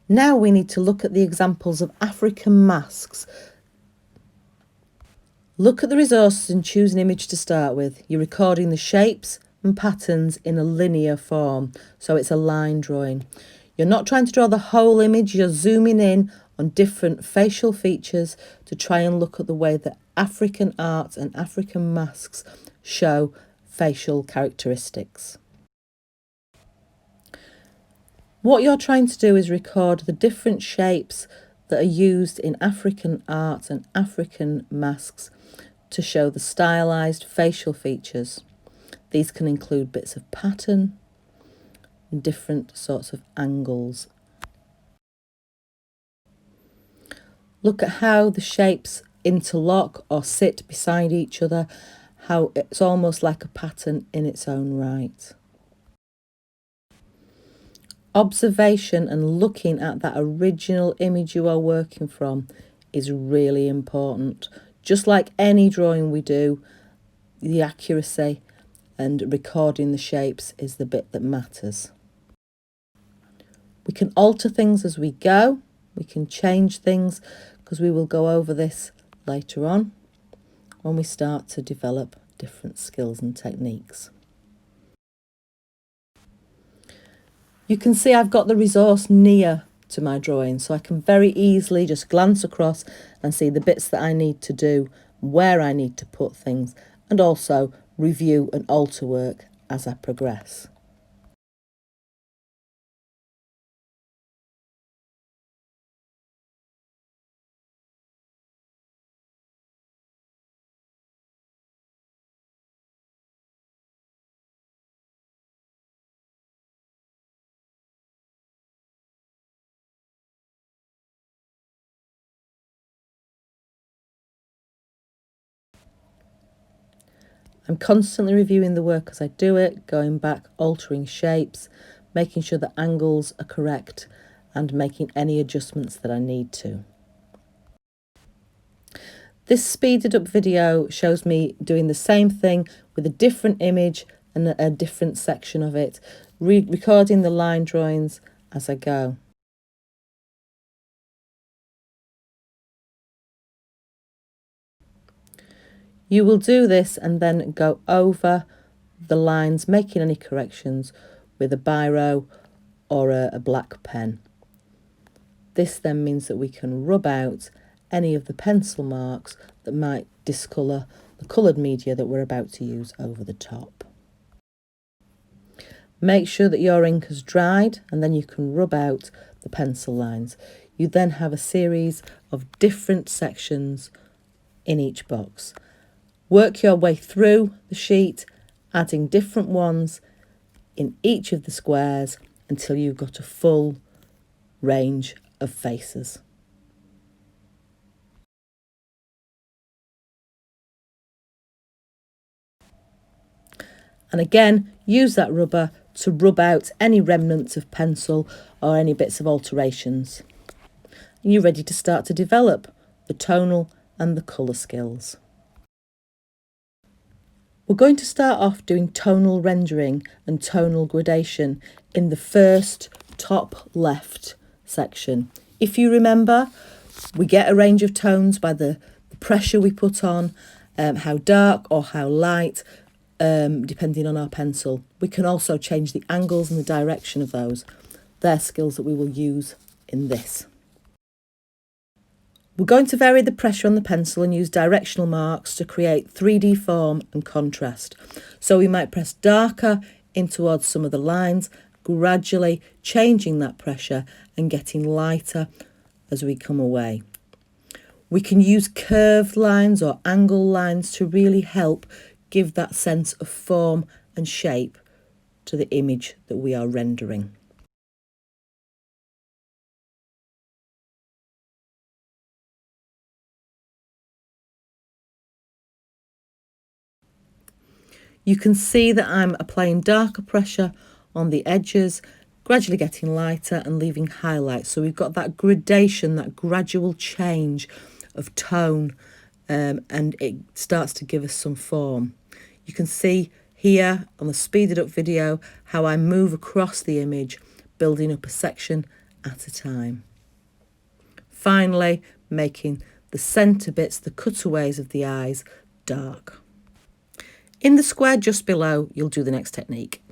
Now we need to look at the examples of African masks. Look at the resources and choose an image to start with. You're recording the shapes and patterns in a linear form, so it's a line drawing. You're not trying to draw the whole image, you're zooming in on different facial features to try and look at the way that African art and African masks show facial characteristics. What you're trying to do is record the different shapes that are used in African art and African masks to show the stylized facial features. These can include bits of pattern and different sorts of angles. Look at how the shapes interlock or sit beside each other, how it's almost like a pattern in its own right. Observation and looking at that original image you are working from is really important. Just like any drawing we do, the accuracy and recording the shapes is the bit that matters. We can alter things as we go, we can change things, because we will go over this later on when we start to develop different skills and techniques. You can see I've got the resource near to my drawing, so I can very easily just glance across and see the bits that I need to do, where I need to put things, and also review and alter work as I progress. I'm constantly reviewing the work as I do it, going back, altering shapes, making sure the angles are correct and making any adjustments that I need to. This speeded up video shows me doing the same thing with a different image and a different section of it, recording the line drawings as I go. You will do this and then go over the lines, making any corrections with a biro or a black pen. This then means that we can rub out any of the pencil marks that might discolour the coloured media that we're about to use over the top. Make sure that your ink has dried and then you can rub out the pencil lines. You then have a series of different sections in each box. Work your way through the sheet, adding different ones in each of the squares until you've got a full range of faces. And again, use that rubber to rub out any remnants of pencil or any bits of alterations. And you're ready to start to develop the tonal and the colour skills. We're going to start off doing tonal rendering and tonal gradation in the first top left section. If you remember, we get a range of tones by the pressure we put on, how dark or how light, depending on our pencil. We can also change the angles and the direction of those. They're skills that we will use in this. We're going to vary the pressure on the pencil and use directional marks to create 3D form and contrast. So we might press darker in towards some of the lines, gradually changing that pressure and getting lighter as we come away. We can use curved lines or angle lines to really help give that sense of form and shape to the image that we are rendering. You can see that I'm applying darker pressure on the edges, gradually getting lighter and leaving highlights. So we've got that gradation, that gradual change of tone, and it starts to give us some form. You can see here on the speeded up video how I move across the image, building up a section at a time. Finally, making the centre bits, the cutaways of the eyes, dark. In the square just below, you'll do the next technique.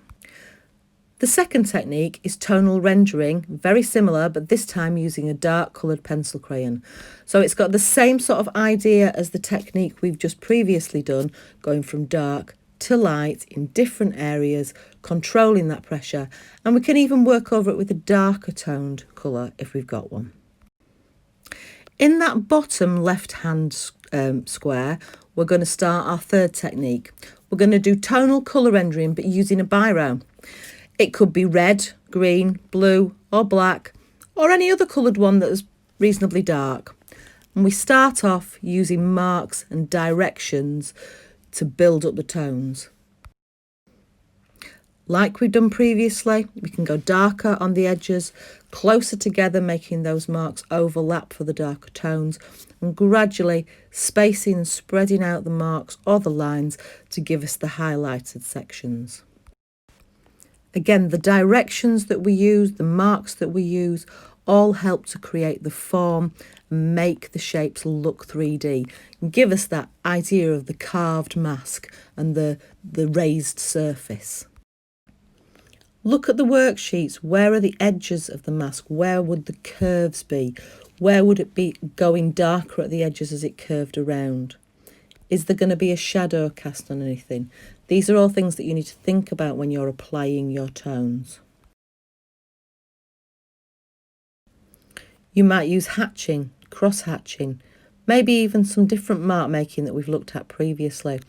The second technique is tonal rendering, very similar, but this time using a dark coloured pencil crayon. So it's got the same sort of idea as the technique we've just previously done, going from dark to light in different areas, controlling that pressure, and we can even work over it with a darker toned colour if we've got one. In that bottom left-hand square, we're going to start our third technique. We're going to do tonal colour rendering, but using a biro. It could be red, green, blue or black, or any other coloured one that is reasonably dark. And we start off using marks and directions to build up the tones. Like we've done previously, we can go darker on the edges, closer together, making those marks overlap for the darker tones, and gradually spacing and spreading out the marks or the lines to give us the highlighted sections. Again, the directions that we use, the marks that we use, all help to create the form and make the shapes look 3D and give us that idea of the carved mask and the raised surface. Look at the worksheets. Where are the edges of the mask? Where would the curves be? Where would it be going darker at the edges as it curved around? Is there going to be a shadow cast on anything? These are all things that you need to think about when you're applying your tones. You might use hatching, cross-hatching, maybe even some different mark making that we've looked at previously.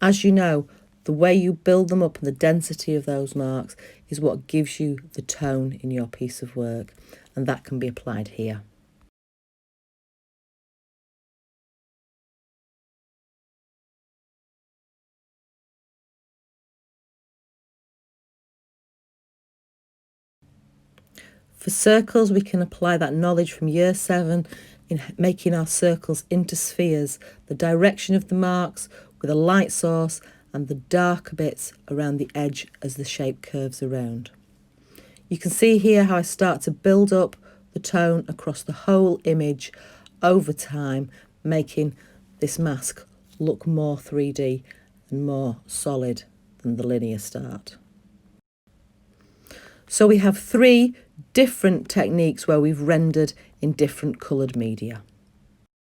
As you know, the way you build them up and the density of those marks is what gives you the tone in your piece of work, and that can be applied here. For circles, we can apply that knowledge from year 7 in making our circles into spheres, the direction of the marks with a light source and the darker bits around the edge as the shape curves around. You can see here how I start to build up the tone across the whole image over time, making this mask look more 3D and more solid than the linear start. So we have 3 different techniques where we've rendered in different coloured media.